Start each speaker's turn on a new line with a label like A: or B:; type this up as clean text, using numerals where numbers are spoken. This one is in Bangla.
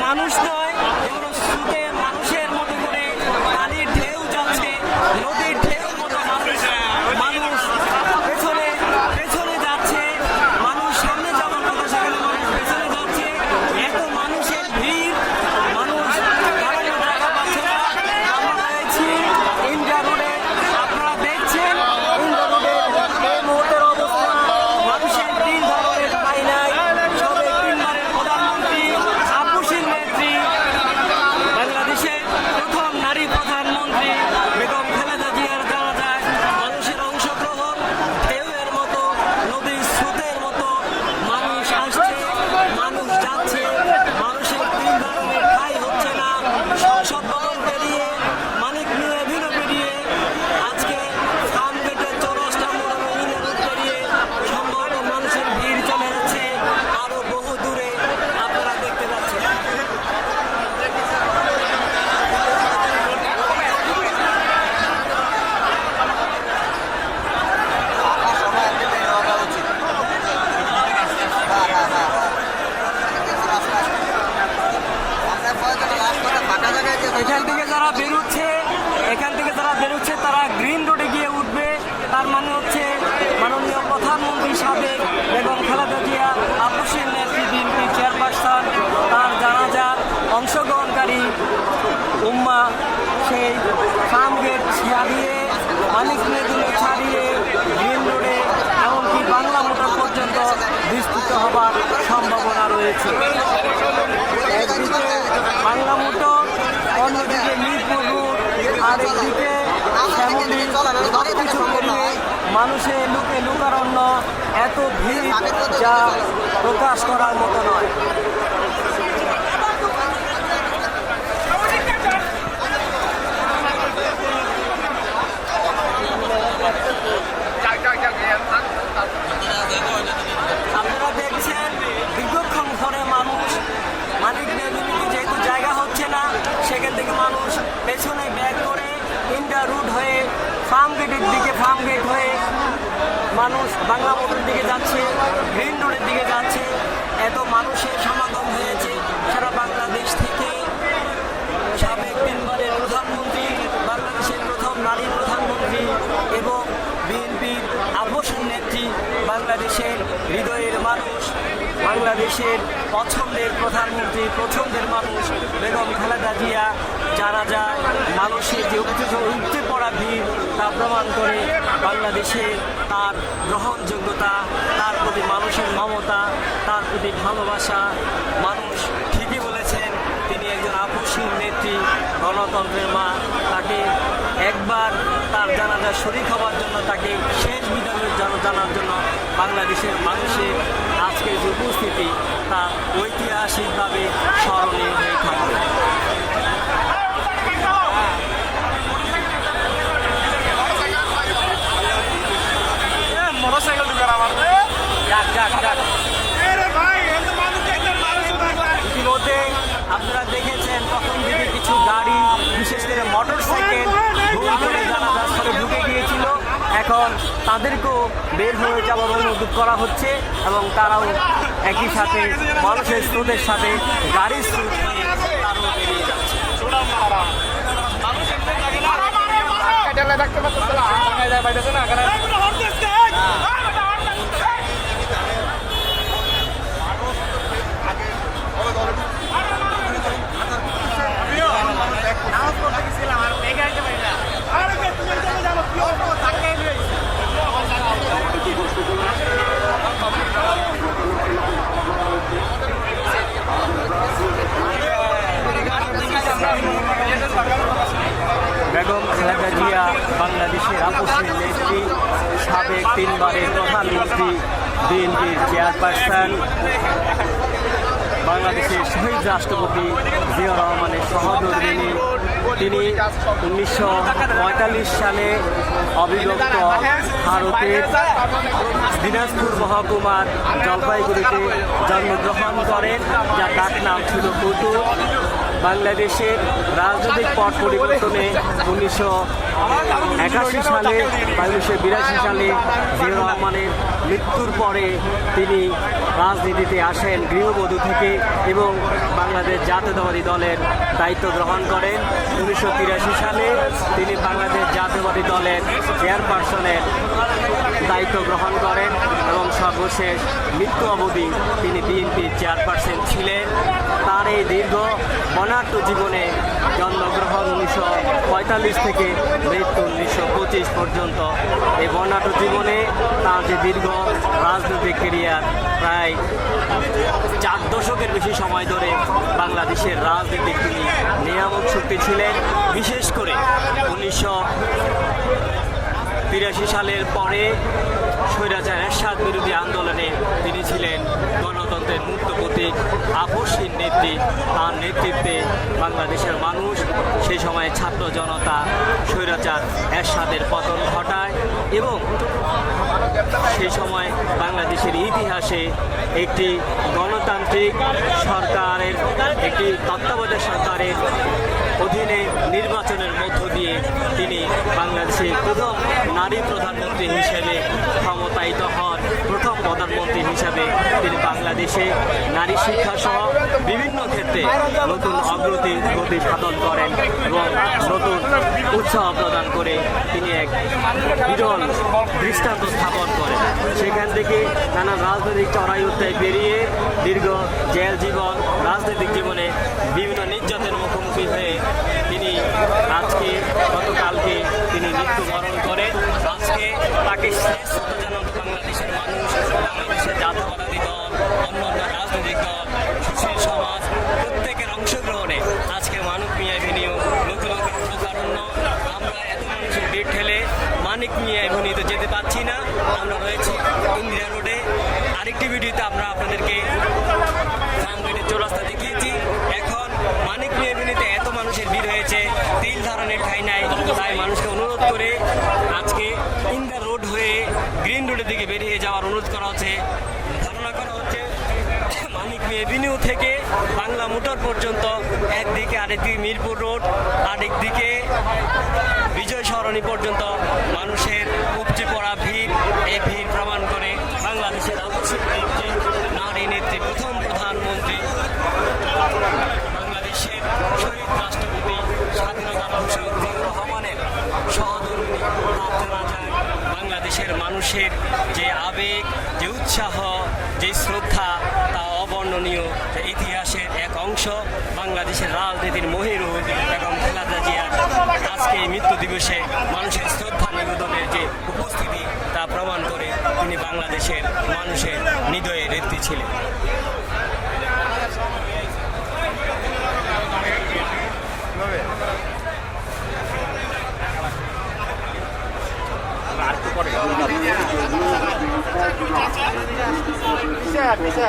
A: মানুষ নয়, এগুলো স্রোতে মানুষের মতো করে পানির ঢেউ যাচ্ছে, নদীর ঢেউ মতো মানুষ পেছনে পেছনে যাচ্ছে, মানুষ সামনে যাওয়ার কথা সেখানে মানুষ পেছনে যাচ্ছে। এত মানুষের ভিড়, মানুষ দাঁড়ানোর জায়গা পাচ্ছে না। আমরা রয়েছি ইন্ডিয়া রোডে, আপনারা দেখছেন ইন্ডিয়া রোডের এই মুহূর্তের অবস্থা। মানুষের তিন ধরনের ঠাঁই নাই। সাবেক তিনবারের প্রধানমন্ত্রী আপসীর নেত্রী, বাংলাদেশের প্রথম নারী প্রধানমন্ত্রী বেগম খালেদা জিয়ার জানাজায় মানুষের অংশগ্রহণ ঢেউয়ের মতো, নদীর স্রোতের মতো মানুষ আসছে, মানুষ যাচ্ছে। মানুষের তিন ধরনের ঠাঁই হচ্ছে না। সংসদ ভবন পেরিয়ে, মানিক মিয়া এভিনিউ পেরিয়ে, আজকে ফার্মগেটের চৌরাস্তা মোড় পেরিয়ে সম্ভবত মানুষের ভিড় চলে যাচ্ছে আরো বহু দূরে, আপনারা দেখতে পাচ্ছেন। এখান থেকে যারা বেরোচ্ছে তারা গ্রিন রোডে গিয়ে উঠবে। তার মানে হচ্ছে মাননীয় প্রধানমন্ত্রী সাবেক বেগম খালেদা জিয়া আপসীর নেত্রী, বিএনপি চেয়ারপারসন, তার জানাজার অংশগ্রহণকারী উম্মা সেই ফার্মগেট ছাড়িয়ে, মানিক মেদিনী ছাড়িয়ে গ্রিন রোডে এমনকি বাংলা মোটর পর্যন্ত বিস্তৃত হবার সম্ভাবনা রয়েছে। একদিকে বাংলা মোটর, অন্যদিকে মিরপুর রোড, আর একদিকে শ্যামলী, সবকিছু পেরিয়ে মানুষের লুকে লুকারণ্য, এত ভিড় যা প্রকাশ করার মতো নয়। আপনারা দেখছেন দীর্ঘক্ষণ ধরে মানুষ মানিক মেদিনীতে যেহেতু জায়গা হচ্ছে না, সেখান থেকে মানুষ পেছনে ব্যাক করে ইন্ডিয়া রুট হয়ে ফার্মগেট হয়ে মানুষ বাংলা মোটরের দিকে যাচ্ছে, গ্রিন রোডের দিকে যাচ্ছে। এত মানুষের সমাগম হয়েছে সারা বাংলাদেশ থেকে। সাবেক তিনবারের প্রধানমন্ত্রী, বাংলাদেশের প্রথম নারী প্রধানমন্ত্রী এবং বিএনপির আপসীর নেত্রী, বাংলাদেশের হৃদয়ের মানুষ, বাংলাদেশের পছন্দের প্রধানমন্ত্রী, পছন্দের মানুষ বেগম খালেদা জিয়া জানা যায়। মানুষের যে উপচে পড়া ভিড় তা প্রমাণ করে বাংলাদেশে তার গ্রহণযোগ্যতা, তার প্রতি মানুষের মমতা, তার প্রতি ভালোবাসা। মানুষ ঠিকই বলেছেন, তিনি একজন আপসীর নেত্রী, গণতন্ত্রের মা। তাকে একবার তার জানাজায় শরীক হওয়ার জন্য, তাকে শেষ বিদায়ের জানার জন্য বাংলাদেশের মানুষের আজকের যে উপস্থিতি তা ঐতিহাসিকভাবে স্মরণীয় হয়ে থাকবে। মোটরসাইকেল ইতিমধ্যে আপনারা দেখেছেন প্রথম দিকে কিছু গাড়ি, বিশেষ করে মোটরসাইকেল জানাজার স্থলে ঢুকে গিয়েছিল। এখন তাদেরকেও বের হয়ে যাওয়ার অনুরোধ করা হচ্ছে এবং তারাও একই সাথে মানুষের স্রোতের সাথে গাড়ির স্রোত নিয়ে তারাও বেরিয়ে যাচ্ছে। বেগম খালেদা জিয়া বাংলাদেশের আপসীর নেত্রী, সাবেক তিনবারের প্রধানমন্ত্রী, বিএনপির চেয়ারপারসন, বাংলাদেশের শহীদ রাষ্ট্রপতি জিয়াউর রহমানের সহধর্মিণী। তিনি 1945 সালে অবিভক্ত ভারতের দিনাজপুর মহকুমার জলপাইগুড়িতে জন্মগ্রহণ করেন, যার ডাক নাম ছিল কুতু। বাংলাদেশের রাজনৈতিক পট পরিবর্তনে 19
B: 1981 সালে বা 1982 সালে জিয়াউর রহমানের মৃত্যুর পরে তিনি রাজনীতিতে আসেন গৃহবধূ থেকে এবং বাংলাদেশ জাতীয়তাবাদী দলের দায়িত্ব গ্রহণ করেন। 1983 সালে তিনি বাংলাদেশ জাতীয়তাবাদী দলের চেয়ারপারসনের দায়িত্ব গ্রহণ করেন এবং সর্বশেষ মৃত্যু অবধি তিনি বিএনপির চেয়ারপারসন ছিলেন। তার এই দীর্ঘ বর্ণাঢ্য জীবনে জন্মগ্রহণ 1945 থেকে মৃত্যু 1925 পর্যন্ত, এই বর্ণাঢ্য জীবনে তার যে দীর্ঘ রাজনৈতিক ক্যারিয়ার, প্রায় 4 দশকের বেশি সময় ধরে বাংলাদেশের রাজনীতির তিনি নিয়ামক শক্তি ছিলেন। বিশেষ করে 1983 সালের পরে স্বৈরাচার এরশাদ বিরোধী আন্দোলনে তিনি ছিলেন গণতন্ত্রের মুক্ত প্রতীক, আপসহীন নেত্রী। তার নেতৃত্বে বাংলাদেশের মানুষ সেই সময় ছাত্র জনতা স্বৈরাচার এরশাদের পতন ঘটায় এবং সেই সময় বাংলাদেশের ইতিহাসে একটি গণতান্ত্রিক সরকারের, একটি তত্ত্বাবধায়ক সরকারের অধীনে নির্বাচনের মধ্য দিয়ে তিনি বাংলাদেশের প্রথম নারী প্রধানমন্ত্রী হিসেবে ক্ষমতায়িত হন। প্রথম প্রধানমন্ত্রী হিসাবে তিনি বাংলাদেশে নারী শিক্ষা সহ বিভিন্ন ক্ষেত্রে নতুন অগ্রগতি সাধন করেন এবং নতুন উৎসাহ প্রদান করে তিনি এক বিরল দৃষ্টান্ত স্থাপন করেন। সেখান থেকে নানা রাজনৈতিক চড়াই উত্তরায় পেরিয়ে দীর্ঘ জেল জীবন, রাজনৈতিক জীবনে বিভিন্ন নির্যাতনের মুখোমুখি হয়ে তিনি আজকে গতকালকে তিনি মৃত্যুবরণ করেন। আজকে তাকে শেষ হতে জানান বাংলাদেশের মানুষ, বাংলাদেশের জাতীয়তাবাদী দল, অন্যান্য রাজনৈতিক দল, সুশীল সমাজ প্রত্যেকের অংশগ্রহণে আজকে মানিক মিয়া এভিনিউ নতুন প্রকারণ্য। আমরা এত মানুষের ভিড় ঠেলে মানিক মিয়া এভিনিউতে যেতে পারছি না, আমরা রয়েছি ইন্দিরা রোডে। আরেকটি ভিডিওতে আমরা আপনাদেরকে ফার্মগেটের চৌরাস্তা দেখিয়েছি। এখন মানিক মিয়া এভিনিউতে এত মানুষের ভিড় হয়েছে, তিল ধারণের ঠাঁই নাই, তাই মানুষকে অনুরোধ করে আজকে ইন্দিরা রোড হয়ে গ্রিন রোডের দিকে বেরিয়ে যাওয়ার অনুরোধ করা হচ্ছে। ধারণা করা হচ্ছে মানিক মিয়া এভিনিউ থেকে বাংলা মোটর পর্যন্ত একদিকে, আরেকদিকে মিরপুর রোড, আরেকদিকে বিজয় সরণি পর্যন্ত মানুষের উপচে পড়া ভিড়। এই ভিড় প্রমাণ করে বাংলাদেশের আবশ্যিক নেত্রী, নারী নেত্রী, প্রথম প্রধানমন্ত্রী, বাংলাদেশের শহীদ রাষ্ট্রপতি, স্বাধীনতা ঘোষক জিয়াউর রহমানের সহধর্মিণী প্রার্থনা যায়। বাংলাদেশের মানুষের যে আবেগ, যে উৎসাহ, যে শ্রদ্ধা, তা অবর্ণনীয়। ইতিহাসের এক অংশ বাংলাদেশের রাজনীতির মহিরুহ এবং খালেদা জিয়ার আজকে এই মৃত্যু দিবসে মানুষের শ্রদ্ধা নিবেদনের যে উপস্থিতি, তা প্রমাণ করে তিনি বাংলাদেশের মানুষের হৃদয়ে নেত্রী ছিলেন।
C: bisa.